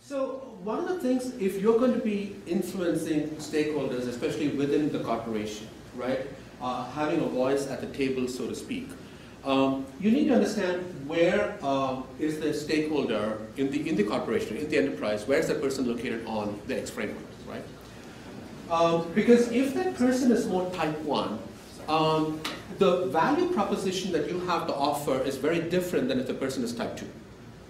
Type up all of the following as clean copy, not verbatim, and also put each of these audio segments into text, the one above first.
So one of the things, if you're going to be influencing stakeholders, especially within the corporation, right, having a voice at the table, so to speak, you need to understand where is the stakeholder in the corporation, in the enterprise, where is that person located on the X framework, right? Because if that person is more type 1, the value proposition that you have to offer is very different than if the person is type 2,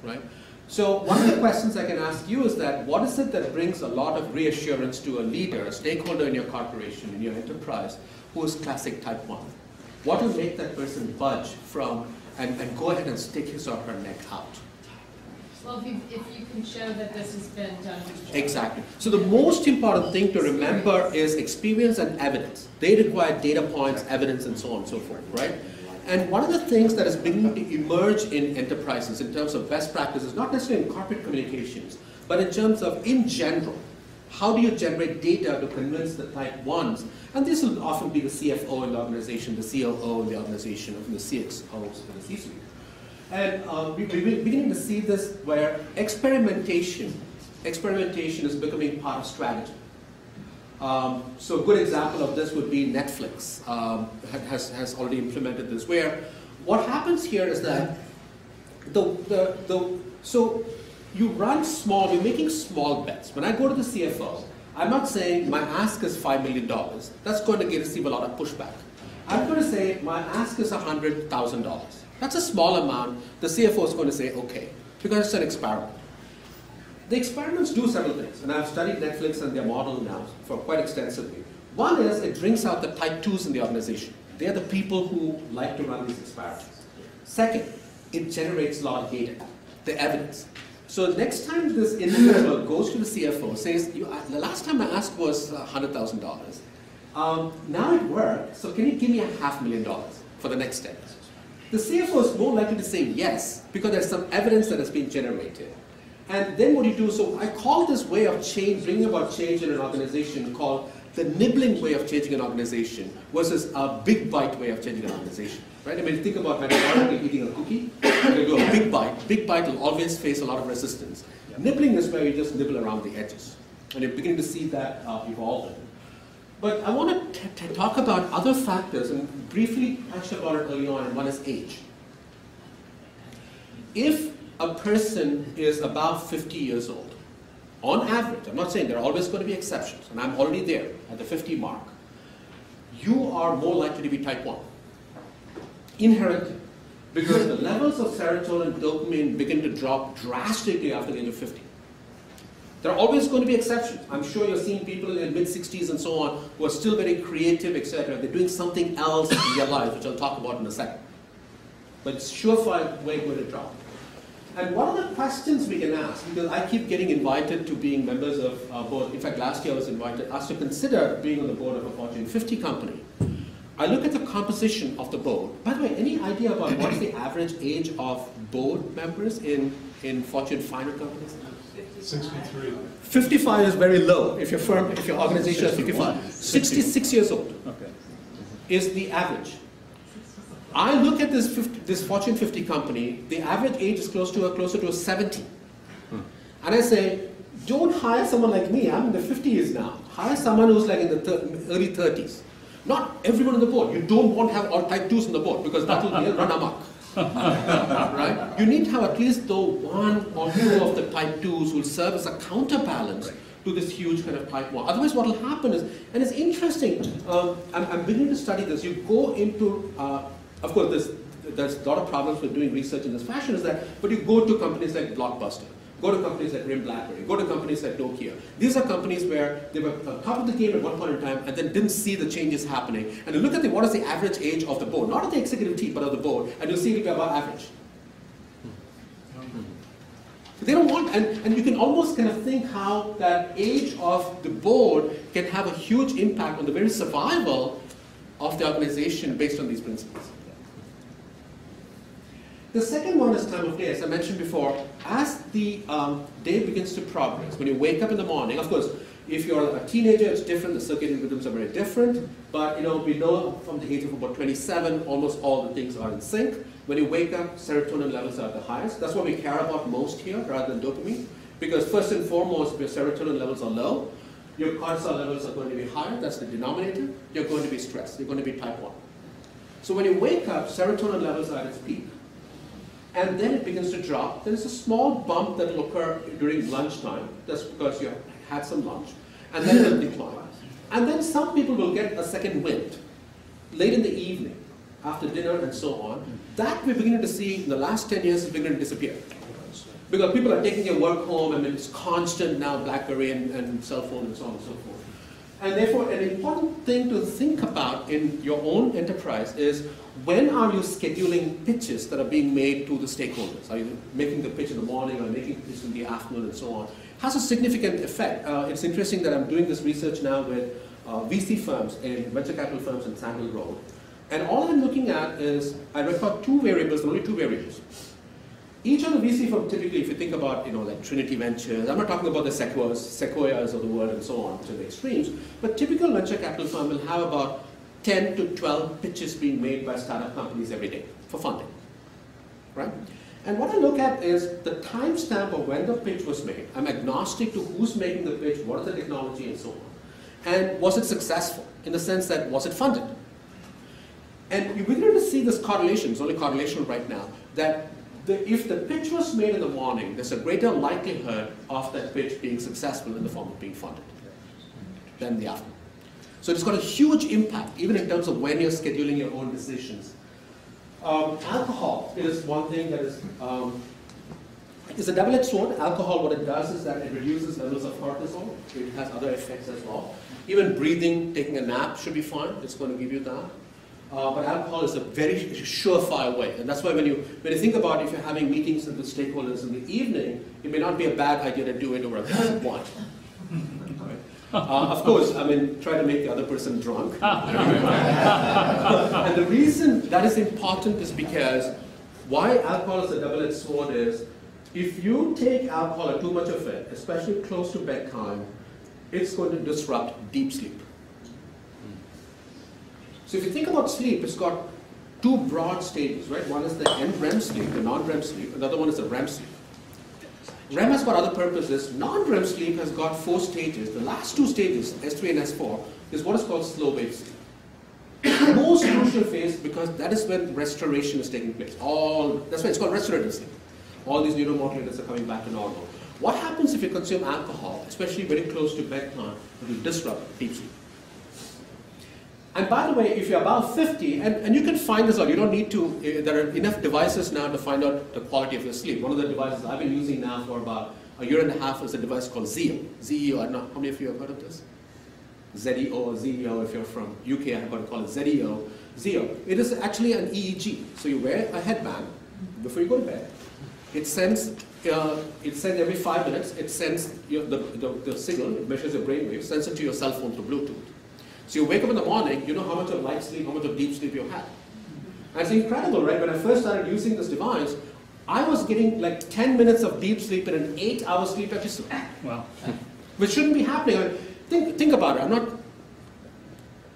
right? So one of the questions I can ask you is that what is it that brings a lot of reassurance to a leader, a stakeholder in your corporation, in your enterprise, who is classic type 1? What will make that person budge from and go ahead and stick his or her neck out? Well, if you can show that this has been done before. Exactly. So the most important thing to remember is experience and evidence. They require data points, evidence, and so on and so forth, right? And one of the things that is beginning to emerge in enterprises in terms of best practices, not necessarily in corporate communications, but in terms of, in general, how do you generate data to convince the type 1s? And this will often be the CFO in the organization, the COO in the organization, or the CXOs in the C-suite. And we're beginning to see this where experimentation is becoming part of strategy. So a good example of this would be Netflix has already implemented this, where what happens here is that so you run small, you're making small bets. When I go to the CFO, I'm not saying my ask is $5 million. That's going to receive a lot of pushback. I'm going to say my ask is $100,000. That's a small amount. The CFO is going to say, okay, because it's an experiment. The experiments do several things, and I've studied Netflix and their model now for quite extensively. One is it brings out the type 2s in the organization. They're the people who like to run these experiments. Second, it generates a lot of data, the evidence. So next time this individual goes to the CFO, says, the last time I asked was $100,000. Now it worked, so can you give me $500,000 for the next step? The CFO is more likely to say yes, because there's some evidence that has been generated. And then what you do, so I call this way of change, bringing about change in an organization, called the nibbling way of changing an organization versus a big bite way of changing an organization. Right? I mean, think about metaphorically eating a cookie. You do a big bite. Big bite will always face a lot of resistance. Yeah. Nibbling is where you just nibble around the edges. And you're beginning to see that evolving. But I want to talk about other factors, and briefly touched about it early on, and one is age. If a person is about 50 years old, on average, I'm not saying there are always going to be exceptions, and I'm already there at the 50 mark, you are more likely to be type 1. Inherently. Because the levels of serotonin and dopamine begin to drop drastically after the age of 50. There are always going to be exceptions. I'm sure you're seeing people in their mid-60s and so on who are still very creative, etc. They're doing something else in their life, which I'll talk about in a second. But it's surefire way going to drop. And one of the questions we can ask, because I keep getting invited to being members of board. In fact, last year I was asked to consider being on the board of a Fortune 50 company. I look at the composition of the board. By the way, any idea about what's the average age of board members in Fortune 500 companies? 63. 55 is very low if your organization is 55. 66 years old is the average. I look at this Fortune 50 company, the average age is closer to 70. And I say, don't hire someone like me, I'm in the 50s now. Hire someone who's like in the early 30s. Not everyone on the board. You don't want to have all type 2s on the board because that will be a run amok. Right? You need to have at least though one or two of the type 2s who will serve as a counterbalance to this huge kind of type 1. Otherwise what will happen is, and it's interesting, I'm beginning to study this, you go into, of course there's a lot of problems with doing research in this fashion, is that, but you go to companies like Blockbuster, go to companies like RIM BlackBerry, go to companies like Nokia. These are companies where they were on top of the game at one point in time and then didn't see the changes happening. And you look at what is the average age of the board, not of the executive team, but of the board, and you'll see it'll be above average. So they don't want, and you can almost kind of think how that age of the board can have a huge impact on the very survival of the organization based on these principles. The second one is time of day. As I mentioned before, as the day begins to progress, when you wake up in the morning, of course, if you're a teenager, it's different. The circadian rhythms are very different. But we know from the age of about 27, almost all the things are in sync. When you wake up, serotonin levels are at the highest. That's what we care about most here, rather than dopamine. Because first and foremost, if your serotonin levels are low, your cortisol levels are going to be higher, that's the denominator, you're going to be stressed, you're going to be type 1. So when you wake up, serotonin levels are at its peak. And then it begins to drop. There's a small bump that will occur during lunchtime, that's because you had some lunch, and then it will decline. And then some people will get a second wind, late in the evening, after dinner and so on. That we're beginning to see in the last 10 years is beginning to disappear. Because people are taking their work home, and it's constant now, BlackBerry and cell phone and so on and so forth. And therefore, an important thing to think about in your own enterprise is, when are you scheduling pitches that are being made to the stakeholders? Are you making the pitch in the morning or making the pitch in the afternoon and so on? It has a significant effect. It's interesting that I'm doing this research now with VC firms, venture capital firms in Sandal Road. And all I'm looking at is, I record two variables, only two variables. Each of the VC firms, typically, if you think about, like Trinity Ventures, I'm not talking about the Sequoias of the world and so on, which are the extremes, but typical venture capital firm will have about 10 to 12 pitches being made by startup companies every day for funding, right? And what I look at is the timestamp of when the pitch was made. I'm agnostic to who's making the pitch, what is the technology, and so on. And was it successful, in the sense that, was it funded? And you're beginning to see this correlation, it's only correlation right now, that if the pitch was made in the morning, there's a greater likelihood of that pitch being successful in the form of being funded than the afternoon. So it's got a huge impact, even in terms of when you're scheduling your own decisions. Alcohol is one thing that is a double-edged sword. Alcohol, what it does is that it reduces levels of cortisol. It has other effects as well. Even breathing, taking a nap should be fine. It's going to give you that. But alcohol is a very surefire way, and that's why when you think about if you're having meetings with the stakeholders in the evening, it may not be a bad idea to do it over a glass of wine. Of course, try to make the other person drunk. And the reason that is important is because why alcohol is a double-edged sword is, if you take alcohol or too much of it, especially close to bedtime, it's going to disrupt deep sleep. So if you think about sleep, it's got two broad stages, right? One is the NREM sleep, the non-REM sleep, and the other one is the REM sleep. REM has got other purposes. Non-REM sleep has got 4 stages. The last 2 stages, S3 and S4, is what is called slow wave sleep. The most crucial phase, because that is when restoration is taking place. That's why it's called restorative sleep. All these neuromodulators are coming back to normal. What happens if you consume alcohol, especially very close to bedtime? It will disrupt deep sleep. And by the way, if you're above 50, and you can find this out, you don't need to, there are enough devices now to find out the quality of your sleep. One of the devices I've been using now for about a year and a half is a device called ZEO. ZEO, I don't know, how many of you have heard of this? ZEO or ZEO, if you're from UK, I'm going to call it ZEO. ZEO, it is actually an EEG. So you wear a headband before you go to bed. It sends every 5 minutes, it sends the signal, it measures your brainwave, sends it to your cell phone through Bluetooth. So you wake up in the morning, you know how much of light sleep, how much of deep sleep you had. And it's incredible, right? When I first started using this device, I was getting like 10 minutes of deep sleep in an 8-hour sleep episode. Wow. Which shouldn't be happening. Think about it.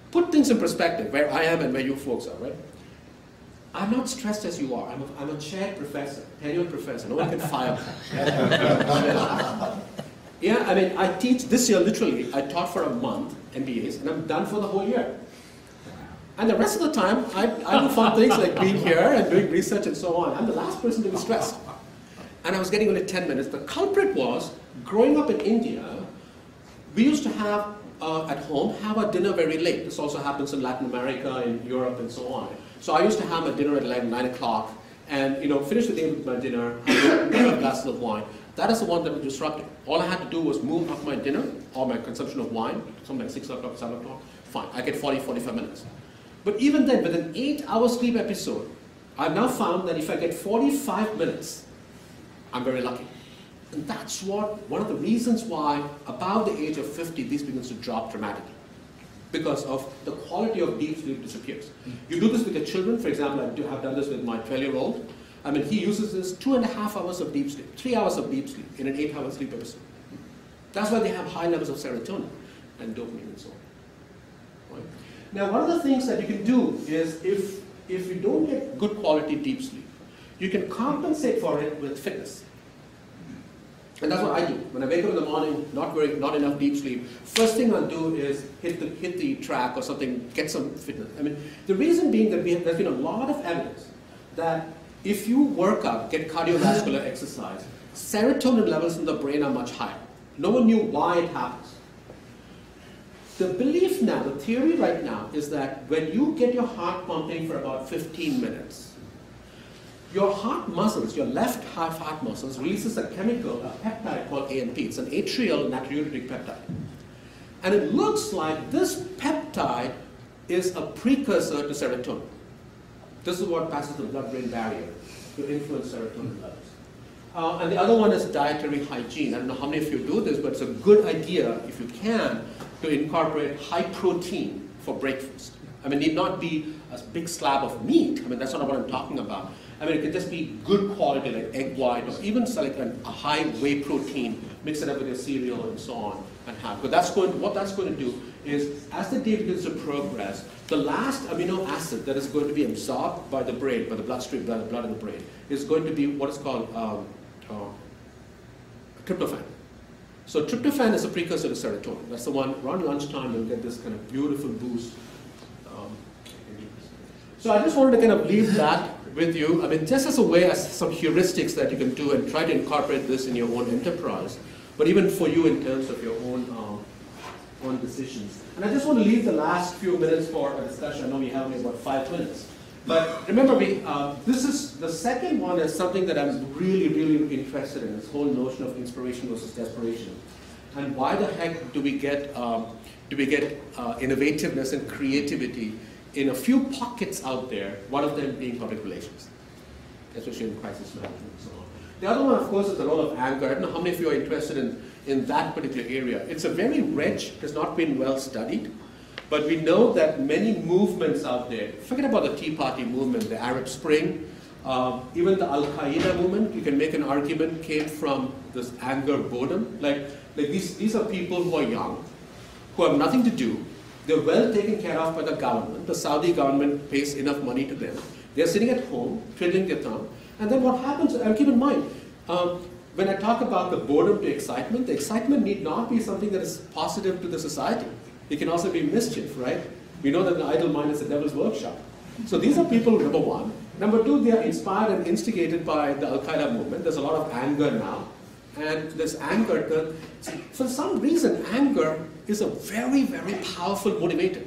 Put things in perspective, where I am and where you folks are, right? I'm not stressed as you are. I'm a chaired professor, tenured professor. No one can fire me. Yeah, I teach this year, literally, I taught for a month, MBAs, and I'm done for the whole year. And the rest of the time, I do fun things like being here and doing research and so on. I'm the last person to be stressed. And I was getting only 10 minutes. The culprit was, growing up in India, we used to have, at home, have our dinner very late. This also happens in Latin America, in Europe, and so on. So I used to have my dinner at like 9 o'clock, and finish the day with my dinner, have a glass of wine. That is the one that was disrupted. All I had to do was move up my dinner, or my consumption of wine, something like 6 o'clock, 7 o'clock, fine. I get 40, 45 minutes. But even then, with an 8-hour sleep episode, I've now found that if I get 45 minutes, I'm very lucky. And that's one of the reasons why, above the age of 50, this begins to drop dramatically. Because of the quality of deep sleep disappears. You do this with your children. For example, I've done this with my 12-year-old. He uses this 2.5 hours of deep sleep, 3 hours of deep sleep in an 8-hour sleep episode. That's why they have high levels of serotonin and dopamine and so on. Right? Now, one of the things that you can do is, if you don't get good quality deep sleep, you can compensate for it with fitness. And that's what I do. When I wake up in the morning, not enough deep sleep, first thing I'll do is hit the track or something, get some fitness. I mean, the reason being that there's been a lot of evidence that if you work out, get cardiovascular exercise, serotonin levels in the brain are much higher. No one knew why it happens. The belief now, the theory right now, is that when you get your heart pumping for about 15 minutes, your heart muscles, your left half heart muscles, releases a chemical, a peptide called ANP. It's an atrial natriuretic peptide. And it looks like this peptide is a precursor to serotonin. This is what passes the blood-brain barrier to influence serotonin levels. And the other one is dietary hygiene. I don't know how many of you do this, but it's a good idea, if you can, to incorporate high protein for breakfast. I mean, it need not be a big slab of meat. I mean, that's not what I'm talking about. I mean, it can just be good quality, like egg white, or even like a high whey protein, mix it up with your cereal and so on, and have. But what that's going to do is, as the day begins to progress, the last amino acid that is going to be absorbed by the brain, by the bloodstream, by the blood in the brain, is going to be what is called tryptophan. So tryptophan is a precursor to serotonin. That's the one around lunchtime you'll get this kind of beautiful boost. So I just wanted to kind of leave that with you. I mean, just as a way, as some heuristics that you can do and try to incorporate this in your own enterprise, but even for you in terms of your own decisions. And I just want to leave the last few minutes for a discussion. I know we have only about 5 minutes. But remember, this is the second one is something that I'm really, really interested in, this whole notion of inspiration versus desperation. And why the heck do we get innovativeness and creativity in a few pockets out there, one of them being public relations, especially in crisis management and so on. The other one, of course, is the role of anger. I don't know how many of you are interested in that particular area. It's a very rich, it has not been well studied, but we know that many movements out there, forget about the Tea Party movement, the Arab Spring, even the Al-Qaeda movement, you can make an argument, came from this anger boredom. Like these are people who are young, who have nothing to do. They're well taken care of by the government. The Saudi government pays enough money to them. They're sitting at home, twiddling their thumb. And then what happens, and keep in mind, when I talk about the boredom to excitement, the excitement need not be something that is positive to the society. It can also be mischief, right? We know that the idle mind is the devil's workshop. So these are people, number one. Number two, they are inspired and instigated by the Al-Qaeda movement. There's a lot of anger now. And this anger, for some reason, anger is a very, very powerful motivator.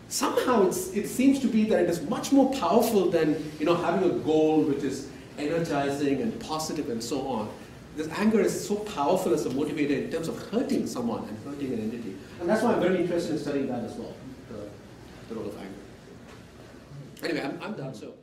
Somehow it seems to be that it is much more powerful than having a goal which is energizing and positive and so on. This anger is so powerful as a motivator in terms of hurting someone and hurting an entity. And that's why I'm very interested in studying that as well, the role of anger. Anyway, I'm done. So.